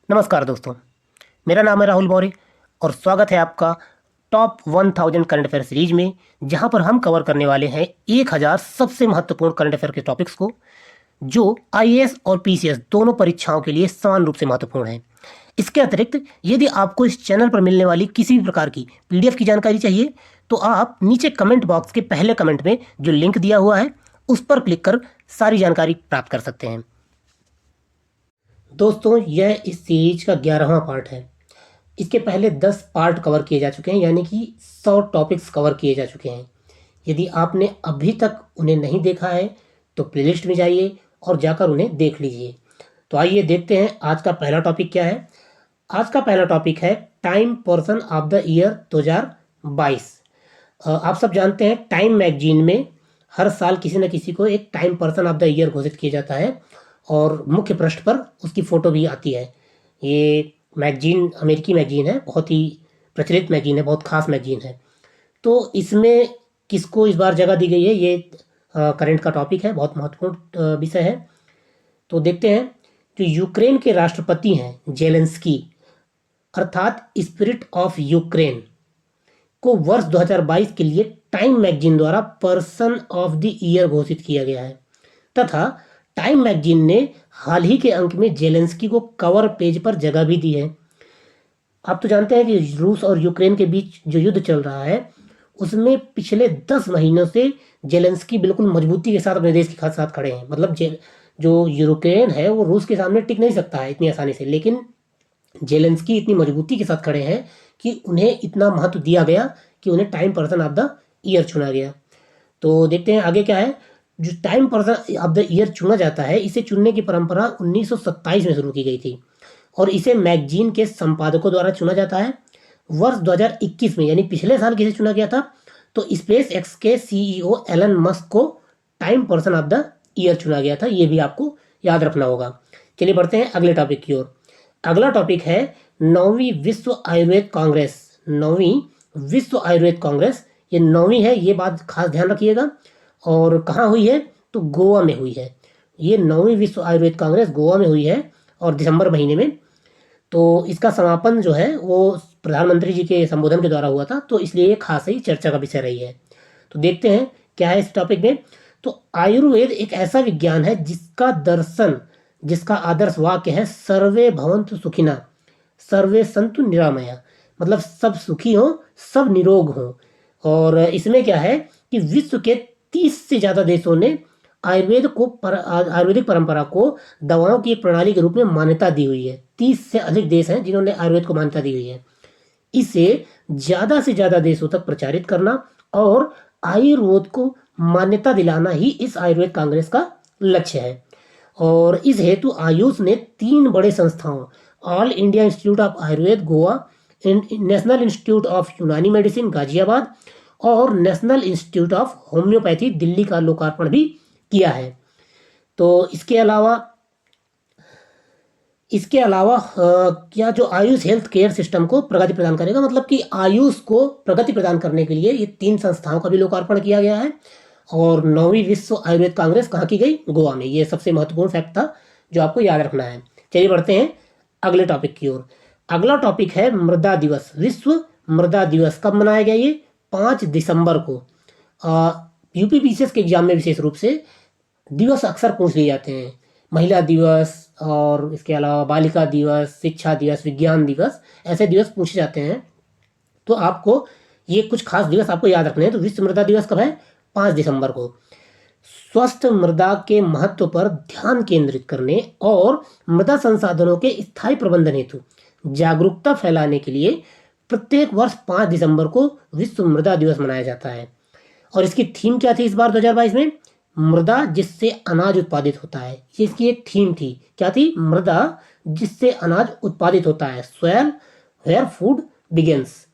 नमस्कार दोस्तों, मेरा नाम है राहुल मौर्य और स्वागत है आपका टॉप 1000 करंट अफेयर सीरीज में, जहां पर हम कवर करने वाले हैं 1000 सबसे महत्वपूर्ण करंट अफेयर के टॉपिक्स को, जो आईएएस और पीसीएस दोनों परीक्षाओं के लिए समान रूप से महत्वपूर्ण हैं। इसके अतिरिक्त यदि आपको इस चैनल पर मिलने वाली किसी भी प्रकार की पीडीएफ की जानकारी चाहिए, तो आप नीचे कमेंट बॉक्स के पहले कमेंट में जो लिंक दिया हुआ है उस पर क्लिक कर सारी जानकारी प्राप्त कर सकते हैं। दोस्तों, यह इस सीरीज का 11वां पार्ट है। इसके पहले 10 पार्ट कवर किए जा चुके हैं, यानी कि 100 टॉपिक्स कवर किए जा चुके हैं। यदि आपने अभी तक उन्हें नहीं देखा है तो प्लेलिस्ट में जाइए और जाकर उन्हें देख लीजिए। तो आइए देखते हैं आज का पहला टॉपिक क्या है। आज का पहला टॉपिक है time person of the year 2022। आप सब जानते हैं, टाइम मैगजीन में हर साल किसी न किसी को एक time person of the year घोषित किया जाता है और मुख्य पृष्ठ पर उसकी फ़ोटो भी आती है। ये मैगजीन अमेरिकी मैगजीन है, बहुत ही प्रचलित मैगजीन है, बहुत खास मैगजीन है। तो इसमें किसको इस बार जगह दी गई है, ये करंट का टॉपिक है, बहुत महत्वपूर्ण विषय है। तो देखते हैं, जो यूक्रेन के राष्ट्रपति हैं जेलेंस्की, अर्थात स्पिरिट ऑफ यूक्रेन, को वर्ष 2022 के लिए टाइम मैगजीन द्वारा पर्सन ऑफ द ईयर घोषित किया गया है तथा टाइम मैगजीन ने हाल ही के अंक में जेलेंस्की को कवर पेज पर जगह भी दी है। आप तो जानते हैं कि रूस और यूक्रेन के बीच जो युद्ध चल रहा है, उसमें पिछले 10 महीनों से जेलेंस्की बिल्कुल मजबूती के साथ अपने देश के साथ खड़े हैं। मतलब जो यूक्रेन है वो रूस के सामने टिक नहीं सकता है इतनी आसानी से, लेकिन जेलेंस्की इतनी मजबूती के साथ खड़े हैं कि उन्हें इतना महत्व दिया गया कि उन्हें time person of the year चुना गया। तो देखते हैं आगे क्या है। जो time person of the year चुना जाता है, इसे चुनने की परंपरा 1927 में शुरू की गई थी और इसे मैगजीन के संपादकों द्वारा चुना जाता है। वर्ष 2021 में, यानी पिछले साल किसे चुना गया था, तो स्पेस एक्स के सीईओ एलन मस्क को time person of the year चुना गया था। ये भी आपको याद रखना होगा। चलिए बढ़ते हैं अगले टॉपिक की ओर। अगला टॉपिक है 9वीं विश्व आयुर्वेद कांग्रेस। 9वीं विश्व आयुर्वेद कांग्रेस, ये 9वीं है, ये बात खास ध्यान रखिएगा। और कहाँ हुई है, तो गोवा में हुई है। ये 9वीं विश्व आयुर्वेद कांग्रेस गोवा में हुई है और दिसंबर महीने में। तो इसका समापन जो है वो प्रधानमंत्री जी के संबोधन के द्वारा हुआ था, तो इसलिए ये खास ही चर्चा का विषय रही है। तो देखते हैं क्या है इस टॉपिक में। तो आयुर्वेद एक ऐसा विज्ञान है जिसका आदर्श वाक्य है सर्वे भवन्तु सुखिना सर्वे सन्तु निरामया, मतलब सब सुखी हो, सब निरोग हो। और इसमें क्या है कि विश्व के 30 से ज़्यादा देशों ने आयुर्वेदिक परंपरा को दवाओं की एक प्रणाली के रूप में मान्यता दी हुई है। 30 से अधिक देश हैं जिन्होंने आयुर्वेद को मान्यता दी हुई है। इसे ज़्यादा से ज़्यादा देशों तक प्रचारित करना और आयुर्वेद को मान्यता दिलाना ही इस आयुर्वेद कांग्रेस का लक्ष्य है। और इस हेतु आयुष ने 3 बड़े संस्थाओं, all India institute of Ayurveda Goa, national institute of यूनानी मेडिसिन गाजियाबाद और national institute of homeopathy Delhi का लोकार्पण भी किया है। तो इसके अलावा क्या जो आयुष हेल्थ केयर सिस्टम को प्रगति प्रदान करेगा, मतलब कि आयुष को प्रगति प्रदान करने के लिए ये 3 संस्थाओं का भी लोकार्पण किया गया है। और 9वीं विश्व आयुर्वेद कांग्रेस कहाँ की गई, गोवा में। ये सबसे महत्वपूर्ण फैक्ट था जो आपको याद रखना है। चलिए बढ़ते हैं अगले टॉपिक की ओर। अगला टॉपिक है मृदा दिवस। विश्व मृदा दिवस कब मनाया गया, ये 5 दिसंबर को। यूपीपीसीएस के एग्जाम में विशेष रूप से दिवस अक्सर पूछ लिए जाते हैं। महिला दिवस और इसके अलावा बालिका दिवस, शिक्षा दिवस, विज्ञान दिवस, ऐसे दिवस पूछे जाते हैं। तो आपको ये कुछ खास दिवस आपको याद रखने हैं। तो विश्व मृदा दिवस कब है, 5 दिसंबर को। स्वस्थ मृदा के महत्व पर ध्यान केंद्रित करने और मृदा संसाधनों के स्थायी प्रबंधन हेतु जागरूकता फैलाने के लिए प्रत्येक वर्ष 5 दिसंबर को विश्व मृदा दिवस मनाया जाता है। और इसकी थीम क्या थी इस बार 2022 में, मृदा जिससे अनाज उत्पादित होता है। ये इसकी एक थीम थी। क्या थी, मृदा जिससे अनाज उत्पादित होता है, सॉइल वेयर फूड बिगिंस।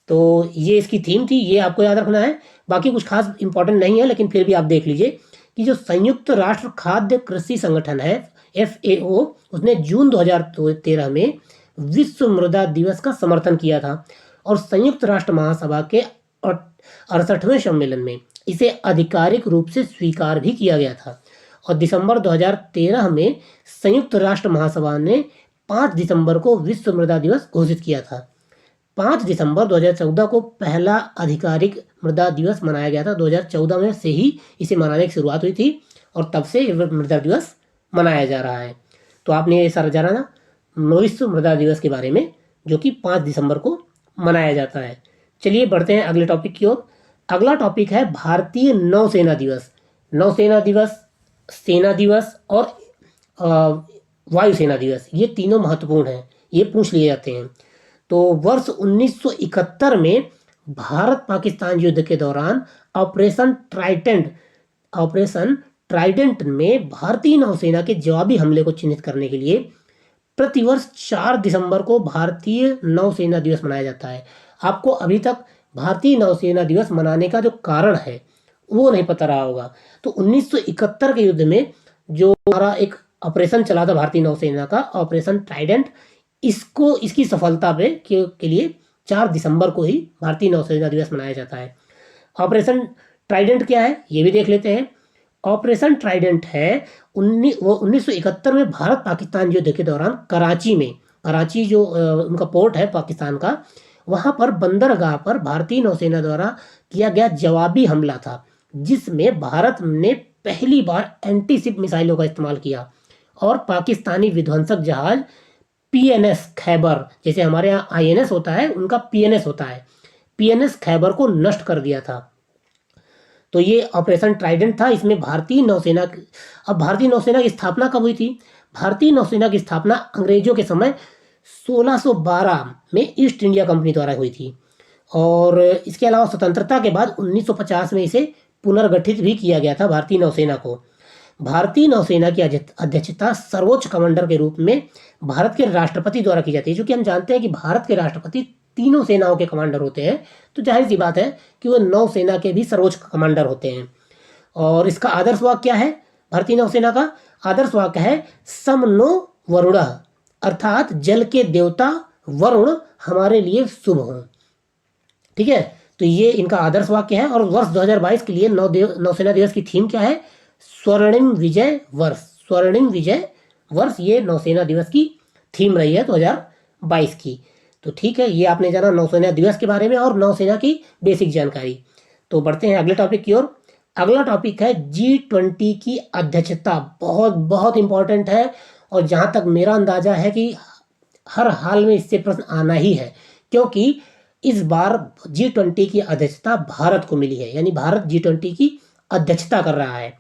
तो ये इसकी थीम थी, ये आपको याद रखना है। बाकी कुछ खास इंपॉर्टेंट नहीं है, लेकिन फिर भी आप देख लीजिए कि जो संयुक्त राष्ट्र खाद्य कृषि संगठन है FAO, उसने जून 2013 में विश्व मृदा दिवस का समर्थन किया था और संयुक्त राष्ट्र महासभा के 68वें सम्मेलन में इसे आधिकारिक रूप से स्वीकार भी किया गया था। और दिसंबर 2013 में संयुक्त राष्ट्र महासभा ने 5 दिसंबर को विश्व मृदा दिवस घोषित किया था। 5 दिसंबर 2014 को पहला आधिकारिक मृदा दिवस मनाया गया था। 2014 में से ही इसे मनाने की शुरुआत हुई थी और तब से मृदा दिवस मनाया जा रहा है। तो आपने ये सारा जाना ना विश्व मृदा दिवस के बारे में, जो कि 5 दिसंबर को मनाया जाता है। चलिए बढ़ते हैं अगले टॉपिक की ओर। अगला टॉपिक है भारतीय नौसेना दिवस। नौसेना दिवस, सेना दिवस और वायुसेना दिवस, ये तीनों महत्वपूर्ण हैं, ये पूछ लिए जाते हैं। तो वर्ष 1971 में भारत पाकिस्तान युद्ध के दौरान ऑपरेशन ट्राइडेंट में भारतीय नौसेना के जवाबी हमले को चिन्हित करने के लिए प्रतिवर्ष 4 दिसंबर को भारतीय नौसेना दिवस मनाया जाता है। आपको अभी तक भारतीय नौसेना दिवस मनाने का जो कारण है वो नहीं पता रहा होगा। तो 1971 के युद्ध में जो हमारा एक ऑपरेशन चला था भारतीय नौसेना का, ऑपरेशन ट्राइडेंट, इसकी सफलता के लिए 4 दिसंबर को ही भारतीय नौसेना दिवस मनाया जाता है। ऑपरेशन ट्राइडेंट क्या है ये भी देख लेते हैं। ऑपरेशन ट्राइडेंट है 1971 में भारत पाकिस्तान युद्ध के दौरान कराची जो उनका पोर्ट है पाकिस्तान का, वहां पर बंदरगाह पर भारतीय नौसेना द्वारा किया गया जवाबी हमला था, जिसमें भारत ने पहली बार एंटी शिप मिसाइलों का इस्तेमाल किया और पाकिस्तानी विध्वंसक जहाज पीएनएस खैबर, जैसे हमारे यहाँ आईएनएस होता है उनका पीएनएस होता है, पीएनएस खैबर को नष्ट कर दिया था। तो ये ऑपरेशन ट्राइडेंट था। इसमें भारतीय नौसेना की स्थापना कब हुई थी? भारतीय नौसेना की स्थापना अंग्रेजों के समय 1612 में ईस्ट इंडिया कंपनी द्वारा हुई थी और इसके अलावा स्वतंत्रता के बाद 1950 में इसे पुनर्गठित भी किया गया था भारतीय नौसेना को। भारतीय नौसेना की अध्यक्षता सर्वोच्च कमांडर के रूप में भारत के राष्ट्रपति द्वारा की जाती है। क्योंकि हम जानते हैं कि भारत के राष्ट्रपति तीनों सेनाओं के कमांडर होते हैं, तो जाहिर सी बात है कि वो नौसेना के भी सर्वोच्च कमांडर होते हैं। और इसका आदर्श वाक्य क्या है? भारतीय नौसेना का आदर्श वाक्य है सम नो वरुणः, अर्थात जल के देवता वरुण हमारे लिए शुभ हो। ठीक है, तो ये इनका आदर्श वाक्य है। और वर्ष 2022 के लिए नौसेना दिवस की थीम क्या है? स्वर्णिम विजय वर्ष। स्वर्णिम विजय वर्ष ये नौसेना दिवस की थीम रही है 2022 की। तो ठीक है, ये आपने जाना नौसेना दिवस के बारे में और नौसेना की बेसिक जानकारी। तो बढ़ते हैं अगले टॉपिक की ओर। अगला टॉपिक है G20 की अध्यक्षता। बहुत बहुत इंपॉर्टेंट है और जहां तक मेरा अंदाजा है कि हर हाल में इससे प्रश्न आना ही है, क्योंकि इस बार G20 की अध्यक्षता भारत को मिली है, यानी भारत G20 की अध्यक्षता कर रहा है।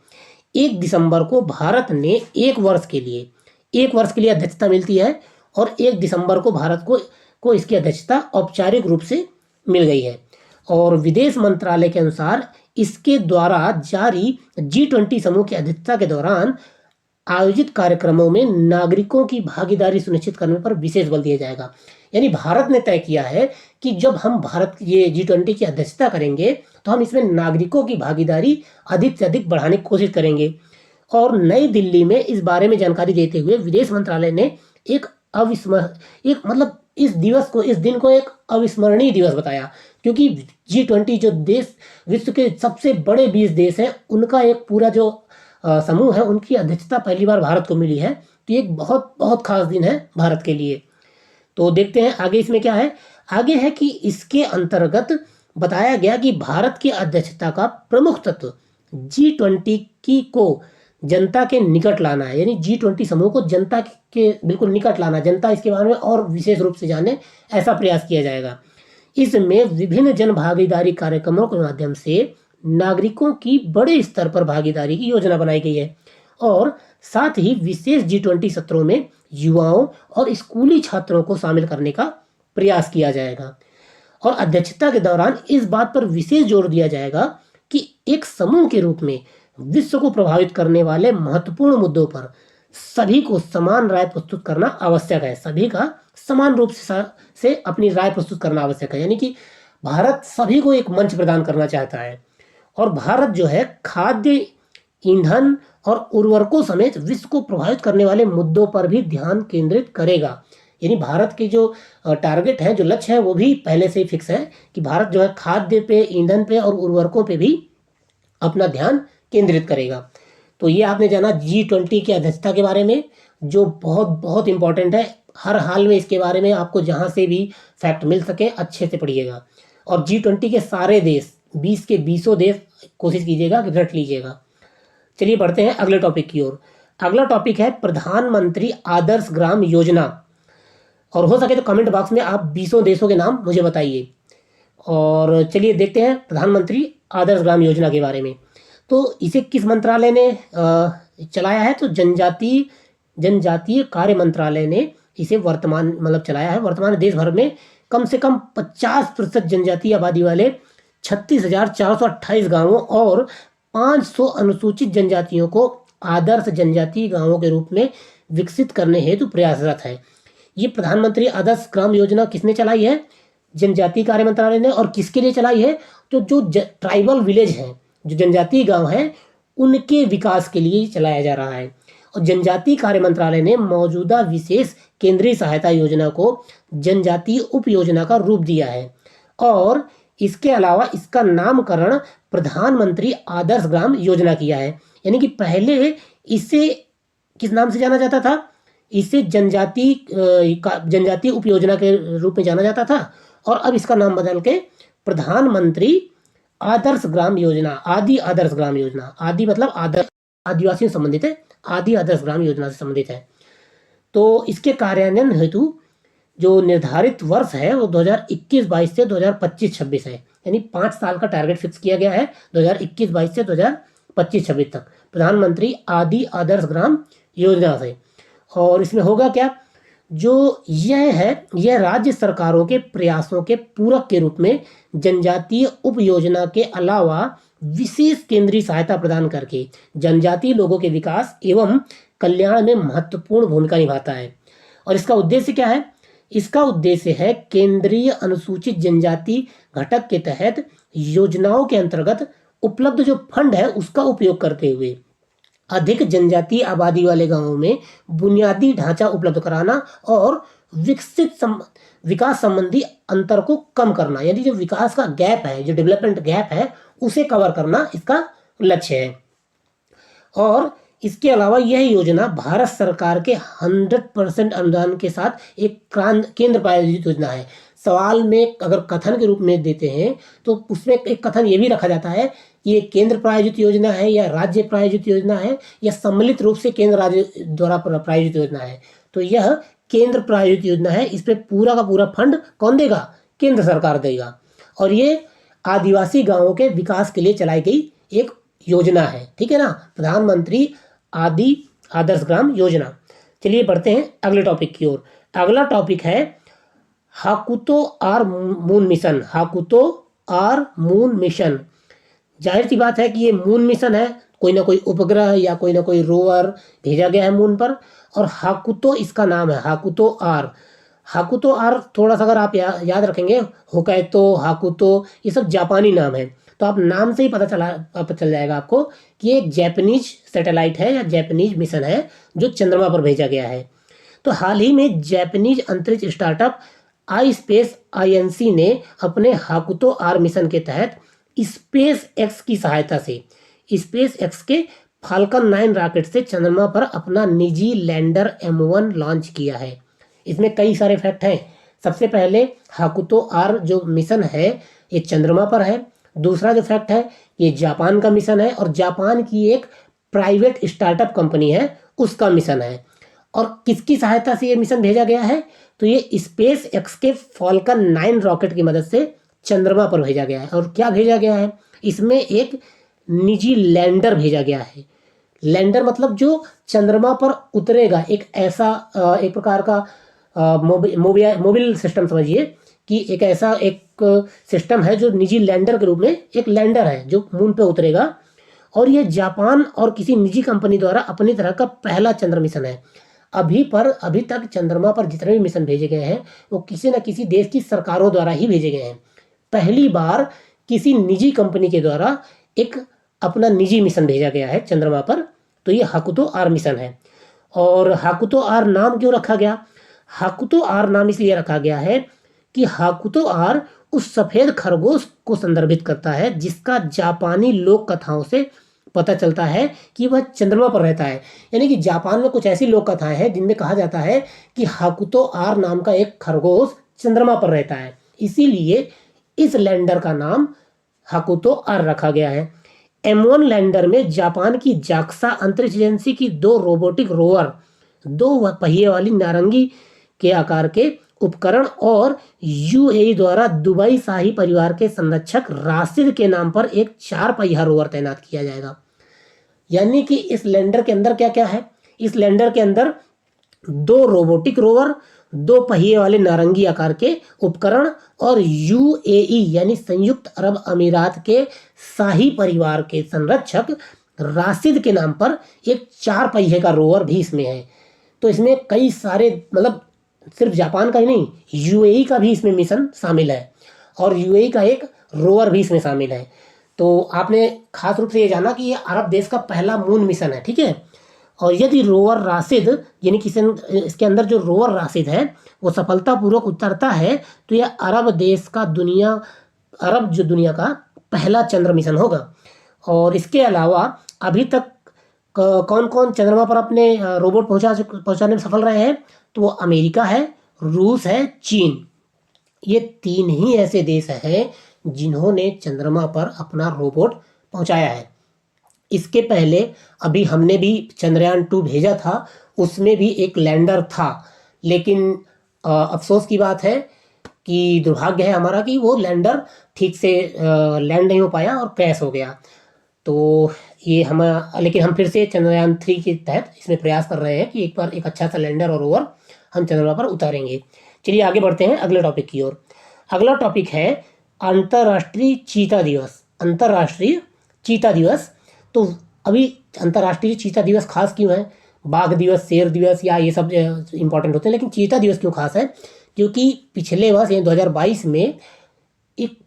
1 दिसंबर को भारत ने एक वर्ष के लिए अध्यक्षता मिलती है और 1 दिसंबर को भारत को इसकी अध्यक्षता औपचारिक रूप से मिल गई है। और विदेश मंत्रालय के अनुसार इसके द्वारा जारी G20 समूह की अध्यक्षता के दौरान आयोजित कार्यक्रमों में नागरिकों की भागीदारी सुनिश्चित करने पर विशेष बल दिया जाएगा। यानी भारत ने तय किया है कि जब हम ये G20 की अध्यक्षता करेंगे तो हम इसमें नागरिकों की भागीदारी अधिक से अधिक बढ़ाने की कोशिश करेंगे। और नई दिल्ली में इस बारे में जानकारी देते हुए विदेश मंत्रालय ने इस दिन को एक अविस्मरणीय दिवस बताया, क्योंकि G20 जो देश विश्व के सबसे बड़े 20 देश हैं उनका एक पूरा जो समूह है उनकी अध्यक्षता पहली बार भारत को मिली है। तो ये एक बहुत बहुत खास दिन है भारत के लिए। तो देखते हैं आगे इसमें क्या है। आगे है कि इसके अंतर्गत बताया गया कि भारत की अध्यक्षता का प्रमुख तत्व G20 को जनता के निकट लाना है, यानी G20 समूह को जनता के बिल्कुल निकट लाना, जनता इसके बारे में और विशेष रूप से जाने, ऐसा प्रयास किया जाएगा। इसमें विभिन्न जन भागीदारी कार्यक्रमों के माध्यम से नागरिकों की बड़े स्तर पर भागीदारी की योजना बनाई गई है और साथ ही विशेष G20 सत्रों में युवाओं और स्कूली छात्रों को शामिल करने का प्रयास किया जाएगा। और अध्यक्षता के दौरान इस बात पर विशेष जोर दिया जाएगा कि एक समूह के रूप में विश्व को प्रभावित करने वाले महत्वपूर्ण मुद्दों पर सभी को समान राय प्रस्तुत करना आवश्यक है। सभी का समान रूप से अपनी राय प्रस्तुत करना आवश्यक है, यानी कि भारत सभी को एक मंच प्रदान करना चाहता है। और भारत जो है खाद्य, ईंधन और उर्वरकों समेत विश्व को प्रभावित करने वाले मुद्दों पर भी ध्यान केंद्रित करेगा। यानी भारत के जो टारगेट है, जो लक्ष्य है, वो भी पहले से ही फिक्स है कि भारत जो है खाद्य पे, ईंधन पे और उर्वरकों पे भी अपना ध्यान केंद्रित करेगा। तो ये आपने जाना G20 की अध्यक्षता के बारे में, जो बहुत बहुत इंपॉर्टेंट है। हर हाल में इसके बारे में आपको जहाँ से भी फैक्ट मिल सके अच्छे से पढ़िएगा। और G20 के सारे देश 20 के 20 देश कोशिश कीजिएगा कि रट लीजिएगा। चलिए बढ़ते हैं अगले टॉपिक की ओर। अगला टॉपिक है प्रधानमंत्री आदर्श ग्राम योजना। और हो सके तो कमेंट बॉक्स में आप 20 देशों के नाम मुझे बताइए। और चलिए देखते हैं प्रधानमंत्री आदर्श ग्राम योजना के बारे में। तो इसे किस मंत्रालय ने चलाया है? तो जनजातीय कार्य मंत्रालय ने इसे चलाया है। वर्तमान देश भर में कम से कम 50% जनजातीय आबादी वाले 36,428 गांवों और 500 अनुसूचित जनजातियों को आदर्श जनजातीय गांवों के रूप में विकसित करने हेतु प्रयासरत है। ये प्रधानमंत्री आदर्श ग्राम योजना किसने चलाई है? जनजातीय कार्य मंत्रालय ने। और किसके लिए चलाई है? तो जो ट्राइबल विलेज हैं, जो जनजातीय गांव हैं, उनके विकास के लिए चलाया जा रहा है। और जनजातीय कार्य मंत्रालय ने मौजूदा विशेष केंद्रीय सहायता योजना को जनजातीय उप योजना का रूप दिया है। और इसके अलावा इसका नामकरण प्रधानमंत्री आदर्श ग्राम योजना किया है। यानी कि पहले इसे किस नाम से जाना जाता था? इसे जनजातीय उप योजना के रूप में जाना जाता था। और अब इसका नाम बदल के प्रधानमंत्री आदर्श ग्राम योजना, आदि आदर्श ग्राम योजना, आदि मतलब आदर्श, आदिवासियों से संबंधित है, आदि आदर्श ग्राम योजना से संबंधित है। तो इसके कार्यान्वयन हेतु जो निर्धारित वर्ष है वो 2021-22 से 2025-26 है। यानी 5 साल का टारगेट फिक्स किया गया है 2021-22 से 2025-26 तक प्रधानमंत्री आदि आदर्श ग्राम योजना से। और इसमें होगा क्या? जो यह राज्य सरकारों के प्रयासों के पूरक के रूप में जनजातीय उप योजना के अलावा विशेष केंद्रीय सहायता प्रदान करके जनजातीय लोगों के विकास एवं कल्याण में महत्वपूर्ण भूमिका निभाता है। और इसका उद्देश्य क्या है? इसका उद्देश्य है केंद्रीय अनुसूचित जनजाति घटक के तहत योजनाओं के अंतर्गत उपलब्ध जो फंड है उसका उपयोग करते हुए अधिक जनजातीय आबादी वाले गांवों में बुनियादी ढांचा उपलब्ध कराना और विकास संबंधी अंतर को कम करना। यानी जो विकास का गैप है, जो डेवलपमेंट गैप है, उसे कवर करना इसका लक्ष्य है। और इसके अलावा यह योजना भारत सरकार के 100% अनुदान के साथ एक केंद्र प्रायोजित योजना है। सवाल में अगर कथन के रूप में देते हैं तो उसमें एक कथन ये भी रखा जाता है कि ये केंद्र प्रायोजित योजना है या राज्य प्रायोजित योजना है या सम्मिलित रूप से केंद्र राज्य द्वारा प्रायोजित योजना है। तो यह केंद्र प्रायोजित योजना है। इस पर पूरा का पूरा फंड कौन देगा? केंद्र सरकार देगा। और ये आदिवासी गांवों के विकास के लिए चलाई गई एक योजना है। ठीक है ना? प्रधानमंत्री आदि आदर्श ग्राम योजना। चलिए बढ़ते हैं अगले टॉपिक की ओर। अगला टॉपिक है Hakuto R moon mission. Hakuto R moon mission, जाहिर सी बात है कि ये मून मिशन है। कोई ना कोई उपग्रह या कोई ना कोई रोवर भेजा गया है मून पर। और हाकुतो इसका नाम है, हाकुतो आर। हाकुतो आर थोड़ा सा अगर आप याद रखेंगे, होकाइतो, हाकुतो, ये सब जापानी नाम है। तो आप नाम से ही पता चल जाएगा आपको कि ये एक जापानीज सैटेलाइट है या जापानीज मिशन है जो चंद्रमा पर भेजा गया है। तो हाल ही में जापानीज अंतरिक्ष स्टार्टअप iSpace Inc ने अपने हाकुतो आर मिशन के तहत स्पेस एक्स की सहायता से स्पेस एक्स के फाल्कन 9 रॉकेट से चंद्रमा पर अपना निजी लैंडर M1 लॉन्च किया है। इसमें कई सारे फैक्ट हैं। सबसे पहले हाकुतो आर जो मिशन है ये चंद्रमा पर है। दूसरा जो फैक्ट है ये जापान का मिशन है और जापान की एक प्राइवेट स्टार्टअप कंपनी है उसका मिशन है। और किसकी सहायता से ये मिशन भेजा गया है? तो ये स्पेस एक्स के फाल्कन 9 रॉकेट की मदद से चंद्रमा पर भेजा गया है। और क्या भेजा गया है? इसमें एक निजी लैंडर भेजा गया है। लैंडर मतलब जो चंद्रमा पर उतरेगा, एक ऐसा एक प्रकार का मोबाइल सिस्टम समझिए कि एक ऐसा एक सिस्टम है जो निजी लैंडर के रूप में एक लैंडर है जो मून पे उतरेगा। और ये जापान और किसी निजी कंपनी द्वारा अपनी तरह का पहला चंद्र मिशन है। अभी तक चंद्रमा पर जितने भी मिशन भेजे गए हैं वो किसी न किसी देश की सरकारों द्वारा ही भेजे गए हैं। पहली बार किसी निजी कंपनी के द्वारा एक अपना निजी मिशन भेजा गया है चंद्रमा पर। तो ये हाकुतो आर मिशन है। और हाकुतो आर नाम क्यों रखा गया? हाकुतो आर नाम इसलिए रखा गया है कि हाकुतो आर उस सफेद खरगोश को संदर्भित करता है जिसका जापानी लोक कथाओं से पता चलता है कि वह चंद्रमा पर रहता है। यानी कि जापान में कुछ ऐसी लोक कथाएं हैं जिनमें कहा जाता है कि हाकुतो आर नाम का एक खरगोश चंद्रमा पर रहता है, इसीलिए इस लैंडर का नाम हाकुतो आर रखा गया है। M1 लैंडर में जापान की जाक्सा अंतरिक्ष एजेंसी की 2 रोबोटिक रोवर, 2 पहिए वाली नारंगी के आकार के उपकरण और UAE द्वारा दुबई शाही परिवार के संरक्षक राशिद के नाम पर एक 4 पहिया रोवर तैनात किया जाएगा। यानी कि इस लैंडर के अंदर क्या क्या है? इस लैंडर के अंदर 2 रोबोटिक रोवर, 2 पहिए वाले नारंगी आकार के उपकरण और UAE यानी संयुक्त अरब अमीरात के शाही परिवार के संरक्षक राशिद के नाम पर एक 4 पहिए का रोवर भी इसमें है। तो इसमें कई सारे, मतलब सिर्फ जापान का ही नहीं, UAE का भी इसमें मिशन शामिल है और UAE का एक रोवर भी इसमें शामिल है। तो आपने खास रूप से ये जाना कि ये अरब देश का पहला मून मिशन है, ठीक है। और यदि रोवर राशिद यानी कि इसके अंदर जो रोवर राशिद है वो सफलतापूर्वक उतरता है तो यह अरब जो दुनिया का पहला चंद्र मिशन होगा। और इसके अलावा अभी तक कौन कौन चंद्रमा पर अपने रोबोट पहुंचाने में सफल रहे हैं? तो वो अमेरिका है, रूस है, चीन। ये 3 ही ऐसे देश हैं जिन्होंने चंद्रमा पर अपना रोबोट पहुंचाया है। इसके पहले अभी हमने भी चंद्रयान 2 भेजा था, उसमें भी एक लैंडर था, लेकिन अफसोस की बात है कि दुर्भाग्य है हमारा कि वो लैंडर ठीक से लैंड नहीं हो पाया और क्रैश हो गया। तो ये लेकिन हम फिर से चंद्रयान 3 के तहत इसमें प्रयास कर रहे हैं कि एक बार एक अच्छा सा लैंडर और रोवर हम चंद्रमा पर उतारेंगे। चलिए आगे बढ़ते हैं अगले टॉपिक की ओर। अगला टॉपिक है अंतर्राष्ट्रीय चीता दिवस। अंतर्राष्ट्रीय चीता दिवस। तो अभी अंतर्राष्ट्रीय चीता दिवस खास क्यों है? बाघ दिवस, शेर दिवस या ये सब इंपॉर्टेंट होते हैं, लेकिन चीता दिवस क्यों खास है? क्योंकि पिछले वर्ष यानी 2022 में एक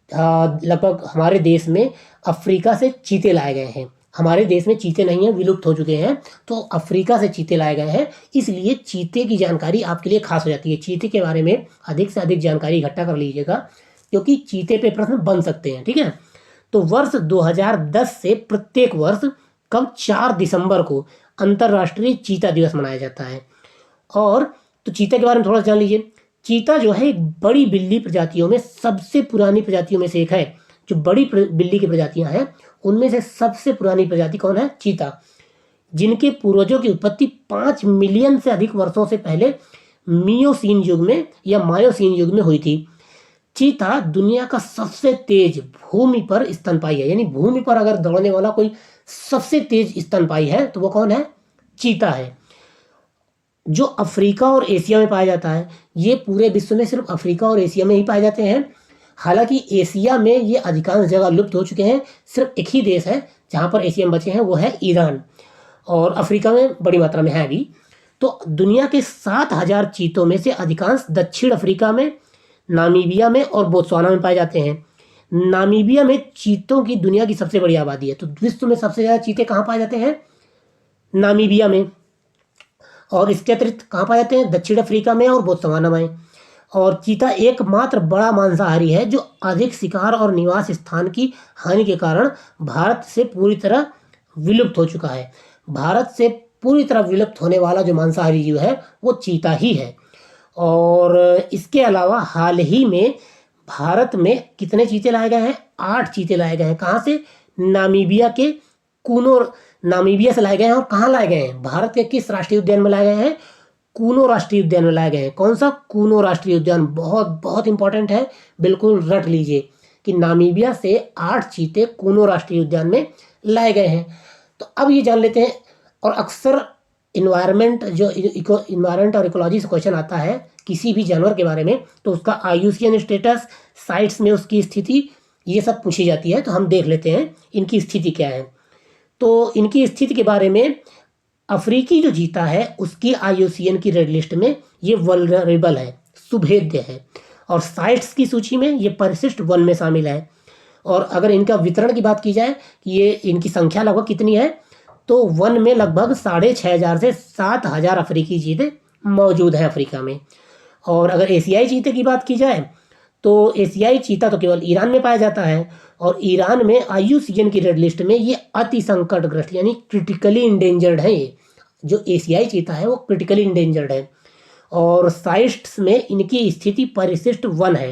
लगभग हमारे देश में अफ्रीका से चीते लाए गए हैं। हमारे देश में चीते नहीं हैं, विलुप्त हो चुके हैं, तो अफ्रीका से चीते लाए गए हैं। इसलिए चीते की जानकारी आपके लिए खास हो जाती है। चीते के बारे में अधिक से अधिक जानकारी इकट्ठा कर लीजिएगा, क्योंकि चीते पे प्रश्न बन सकते हैं, ठीक है। तो वर्ष 2010 से प्रत्येक वर्ष कब 4 दिसंबर को अंतर्राष्ट्रीय चीता दिवस मनाया जाता है। और तो चीता के बारे में थोड़ा जान लीजिए। चीता जो है एक बड़ी बिल्ली प्रजातियों में सबसे पुरानी प्रजातियों में से एक है। जो बड़ी बिल्ली की प्रजातियां हैं उनमें से सबसे पुरानी प्रजाति कौन है? चीता, जिनके पूर्वजों की उत्पत्ति 5 मिलियन से अधिक वर्षों से पहले मियोसीन युग में या मायोसीन युग में हुई थी। चीता दुनिया का सबसे तेज भूमि पर स्तनपायी है। यानी भूमि पर अगर दौड़ने वाला कोई सबसे तेज स्तनपायी है तो वो कौन है? चीता है, जो अफ्रीका और एशिया में पाया जाता है। ये पूरे विश्व में सिर्फ अफ्रीका और एशिया में ही पाए जाते हैं। हालांकि एशिया में ये अधिकांश जगह लुप्त हो चुके हैं। सिर्फ एक ही देश है जहाँ पर एशिया में बचे हैं, वो है ईरान, और अफ्रीका में बड़ी मात्रा में है अभी। तो दुनिया के 7,000 चीतों में से अधिकांश दक्षिण अफ्रीका में, नामीबिया में और बोत्सवाना में पाए जाते हैं। नामीबिया में चीतों की दुनिया की सबसे बड़ी आबादी है। तो विश्व में सबसे ज़्यादा चीते कहाँ पाए जाते हैं? नामीबिया में। और इसके अतिरिक्त कहाँ पाए जाते हैं? दक्षिण अफ्रीका में और बोत्सवाना में। और चीता एकमात्र बड़ा मांसाहारी है जो अधिक शिकार और निवास स्थान की हानि के कारण भारत से पूरी तरह विलुप्त हो चुका है। भारत से पूरी तरह विलुप्त होने वाला जो मांसाहारी जीव है वो चीता ही है। और इसके अलावा हाल ही में भारत में कितने चीते लाए गए हैं? 8 चीते लाए गए हैं। कहाँ से? नामीबिया के नामीबिया से लाए गए हैं। और कहाँ लाए गए हैं? भारत के किस राष्ट्रीय उद्यान में लाए गए हैं? कूनो राष्ट्रीय उद्यान में लाए गए हैं। कौन सा? कूनो राष्ट्रीय उद्यान। बहुत बहुत इंपॉर्टेंट है, बिल्कुल रट लीजिए कि नामीबिया से 8 चीते कूनो राष्ट्रीय उद्यान में लाए गए हैं। तो अब ये जान लेते हैं। और अक्सर इन्वायरमेंट और इकोलॉजी से क्वेश्चन आता है किसी भी जानवर के बारे में, तो उसका IUCN स्टेटस, साइट्स में उसकी स्थिति, ये सब पूछी जाती है। तो हम देख लेते हैं इनकी स्थिति क्या है। तो इनकी स्थिति के बारे में, अफ्रीकी जो चीता है उसकी IUCN की रेड लिस्ट में ये वल्नरेबल है, सुभेद्य है। और साइट्स की सूची में ये परिशिष्ट वन में शामिल है। और अगर इनका वितरण की बात की जाए कि ये इनकी संख्या लगभग कितनी है, तो वन में लगभग 6,500 से 7,000 अफ्रीकी चीते मौजूद हैं अफ्रीका में। और अगर एशियाई चीते की बात की जाए तो एशियाई चीता तो केवल ईरान में पाया जाता है, और ईरान में IUCN की रेड लिस्ट में ये अति संकटग्रस्त यानी क्रिटिकली इंडेंजर्ड है। ये जो एशियाई चीता है वो क्रिटिकली इंडेंजर्ड है, और साइट्स में इनकी स्थिति परिशिष्ट 1 है,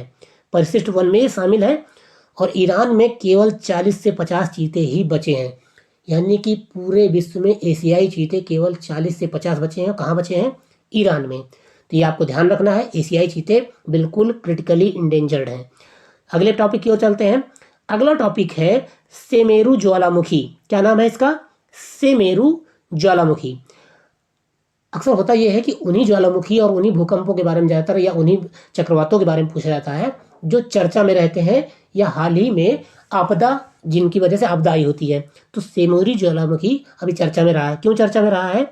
परिशिष्ट 1 में ये शामिल है। और ईरान में केवल 40 से 50 चीते ही बचे हैं, यानी कि पूरे विश्व में एशियाई चीते केवल 40 से 50 बचे हैं। कहाँ बचे हैं? ईरान में। तो ये आपको ध्यान रखना है, एशियाई चीते बिल्कुल क्रिटिकली इंडेंजर्ड हैं। अगले टॉपिक की ओर चलते हैं। अगला टॉपिक है सेमेरू ज्वालामुखी। क्या नाम है इसका? सेमेरू ज्वालामुखी। अक्सर होता यह है कि उन्हीं ज्वालामुखी और उन्हीं भूकंपों के बारे में ज़्यादातर या उन्हीं चक्रवातों के बारे में पूछा जाता है जो चर्चा में रहते हैं या हाल ही में आपदा, जिनकी वजह से आपदा आई होती है। तो सेमेरू ज्वालामुखी अभी चर्चा में रहा है। क्यों चर्चा में रहा है?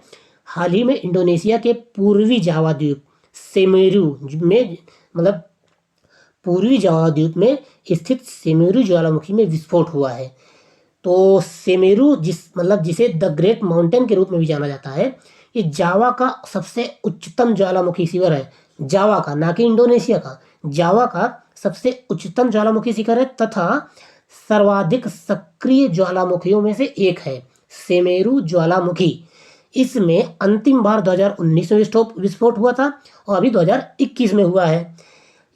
हाल ही में इंडोनेशिया के पूर्वी जावा द्वीप सेमेरू में, मतलब पूर्वी जावा द्वीप में स्थित सेमेरू ज्वालामुखी में विस्फोट हुआ है। तो सेमेरू जिसे द ग्रेट माउंटेन के रूप में भी जाना जाता है, ये जावा का सबसे उच्चतम ज्वालामुखी शिखर है। जावा का, ना कि इंडोनेशिया का, जावा का सबसे उच्चतम ज्वालामुखी शिखर है तथा सर्वाधिक सक्रिय ज्वालामुखियों में से एक है सेमेरू ज्वालामुखी। इसमें अंतिम बार 2019 में विस्फोट हुआ था और अभी 2021 में हुआ है।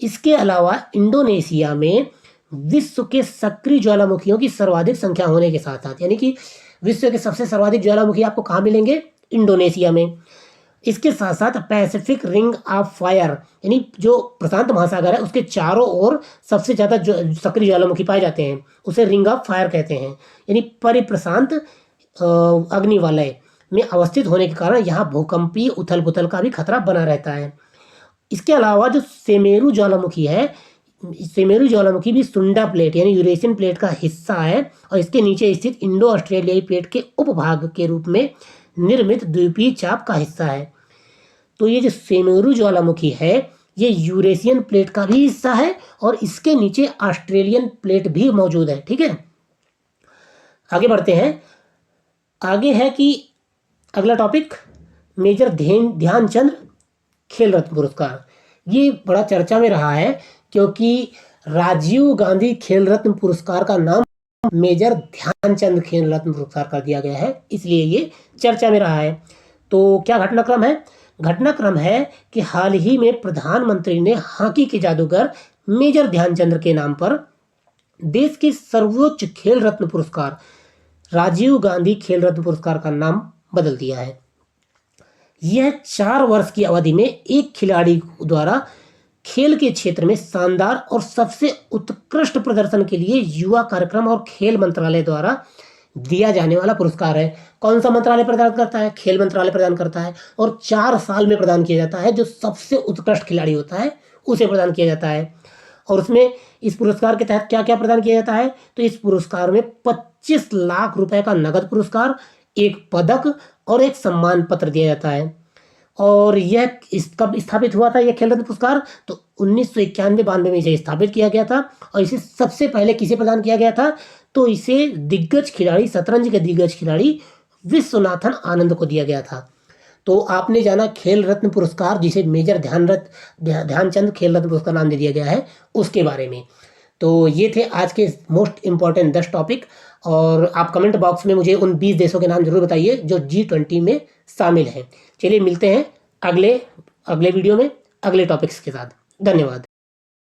इसके अलावा इंडोनेशिया में विश्व के सक्रिय ज्वालामुखियों की सर्वाधिक संख्या होने के साथ साथ, यानी कि विश्व के सबसे सर्वाधिक ज्वालामुखी आपको कहाँ मिलेंगे? इंडोनेशिया में। इसके साथ साथ पैसिफिक रिंग ऑफ फायर, यानी जो प्रशांत महासागर है उसके चारों ओर सबसे ज़्यादा जो सक्रिय ज्वालामुखी पाए जाते हैं उसे रिंग ऑफ फायर कहते हैं, यानी परिप्रशांत अग्निवलय में अवस्थित होने के कारण यहाँ भूकंपीय उथल पुथल का भी खतरा बना रहता है। इसके अलावा जो सेमेरू ज्वालामुखी है, सेमेरू ज्वालामुखी भी सुंडा प्लेट यानी यूरेशियन प्लेट का हिस्सा है और इसके नीचे स्थित इंडो ऑस्ट्रेलियाई प्लेट के उपभाग के रूप में निर्मित द्वीपीय चाप का हिस्सा है। तो ये जो सेमेरू ज्वालामुखी है ये यूरेशियन प्लेट का भी हिस्सा है और इसके नीचे ऑस्ट्रेलियन प्लेट भी मौजूद है। ठीक है, आगे बढ़ते हैं। आगे है कि अगला टॉपिक मेजर ध्यानचंद खेल रत्न पुरस्कार। ये बड़ा चर्चा में रहा है क्योंकि राजीव गांधी खेल रत्न पुरस्कार का नाम मेजर ध्यानचंद खेल रत्न पुरस्कार कर दिया गया है, इसलिए ये चर्चा में रहा है। तो क्या घटनाक्रम है? घटनाक्रम है कि हाल ही में प्रधानमंत्री ने हॉकी के जादूगर मेजर ध्यानचंद के नाम पर देश के सर्वोच्च खेल रत्न पुरस्कार राजीव गांधी खेल रत्न पुरस्कार का नाम बदल दिया है। यह 4 वर्ष की अवधि में एक खिलाड़ी द्वारा खेल के क्षेत्र में शानदार और सबसे उत्कृष्ट प्रदर्शन के लिए युवा कार्यक्रम और खेल मंत्रालय द्वारा दिया जाने वाला पुरस्कार है। कौन सा मंत्रालय प्रदान करता है? खेल मंत्रालय प्रदान करता है, और 4 साल में प्रदान किया जाता है। जो सबसे उत्कृष्ट खिलाड़ी होता है उसे प्रदान किया जाता है। और उसमें इस पुरस्कार के तहत क्या क्या प्रदान किया जाता है? तो इस पुरस्कार में 25 लाख रुपए का नगद पुरस्कार, एक पदक और एक सम्मान पत्र दिया जाता है। और यह कब स्थापित हुआ था यह खेल रत्न पुरस्कार? तो 1991-92 में इसे स्थापित किया गया था। और इसे सबसे पहले किसे प्रदान किया गया था? तो इसे दिग्गज खिलाड़ी, शतरंज के दिग्गज खिलाड़ी विश्वनाथन आनंद को दिया गया था। तो आपने जाना खेल रत्न पुरस्कार, जिसे मेजर ध्यानचंद खेल रत्न पुरस्कार नाम दे दिया गया है, उसके बारे में। तो ये थे आज के मोस्ट इंपॉर्टेंट 10 टॉपिक। और आप कमेंट बॉक्स में मुझे उन 20 देशों के नाम जरूर बताइए जो G20 में शामिल हैं। चलिए मिलते हैं अगले वीडियो में अगले टॉपिक्स के साथ। धन्यवाद।